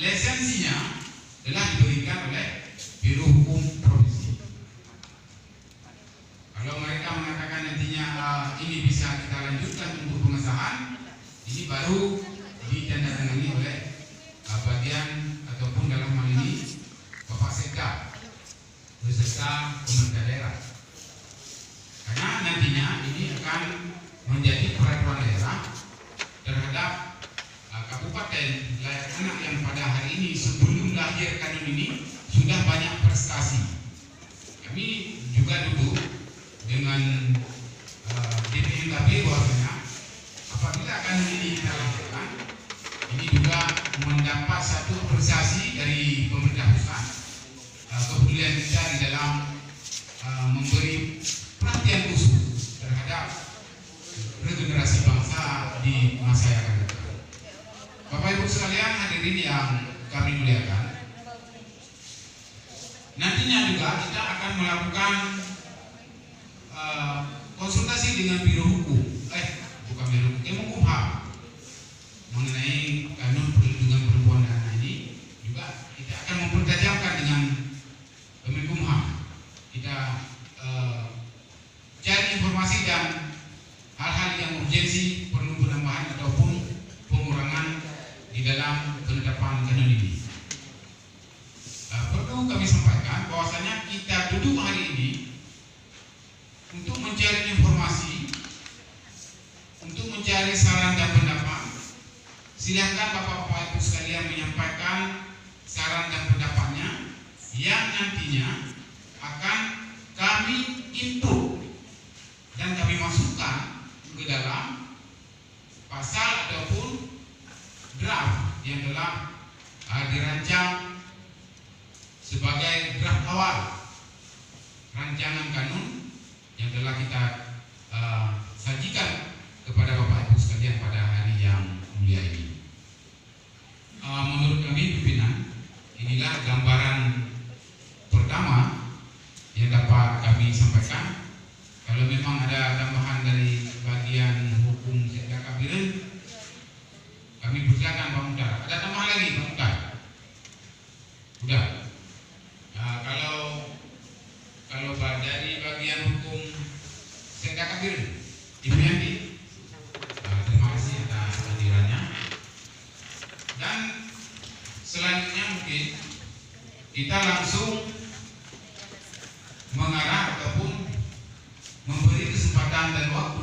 lisensinya telah diberikan oleh Biro Hukum Provinsi. Kalau mereka mengatakan nantinya ini bisa kita lanjutkan untuk pengesahan, ini baru ditandatangani oleh bagian ataupun dalam hal ini Bapak Sekda beserta pemerintah daerah. Karena nantinya ini akan menjadi peraturan daerah terhadap kabupaten layak anak yang pada hari ini sebelum lahir kanun ini sudah banyak prestasi. Kami juga duduk dengan DPMKB bahwasanya apabila kanun ini kita lakukan, ini juga mendapat satu apresiasi dari pemerintah pusat, kepedulian kita di dalam memberi perhatian khusus terhadap regenerasi bangsa di masa yang akan datang. Bapak Ibu sekalian hadirin yang kami muliakan, nantinya juga kita akan melakukan konsultasi dengan Biro Hukum, bukan Biro Hukum, Kemenkumham mengenai kanun perlindungan perempuan dan anak ini. Juga kita akan mempertajamkan dengan Kemenkumham. Kita cari informasi dan hal-hal yang urgensi perlu penambahan ataupun pengurangan di dalam penetapan kanun ini. Perlu kami sampaikan bahwasanya kita duduk hari ini untuk mencari informasi, untuk mencari saran dan pendapat. Silakan Bapak-bapak Ibu sekalian menyampaikan saran dan pendapatnya yang nantinya akan kami input dan kami masukkan ke dalam pasal ataupun draft yang telah dirancang sebagai draft awal rancangan kanun yang telah kita sajikan kepada Bapak Ibu sekalian pada hari yang mulia ini. Menurut kami pimpinan, inilah gambaran pertama yang dapat kami sampaikan. Kalau memang ada tambahan dari bagian hukum Sekda Kabinet, kami persilakan Pak Muhtar. Ada tambahan lagi Pak Muhtar? Udah. Kalau dari bagian hukum Sekda Kabinet, Ibu Yanti, terima kasih atas hadirannya. Dan selanjutnya mungkin kita langsung mengarah ataupun memberi kesempatan dan waktu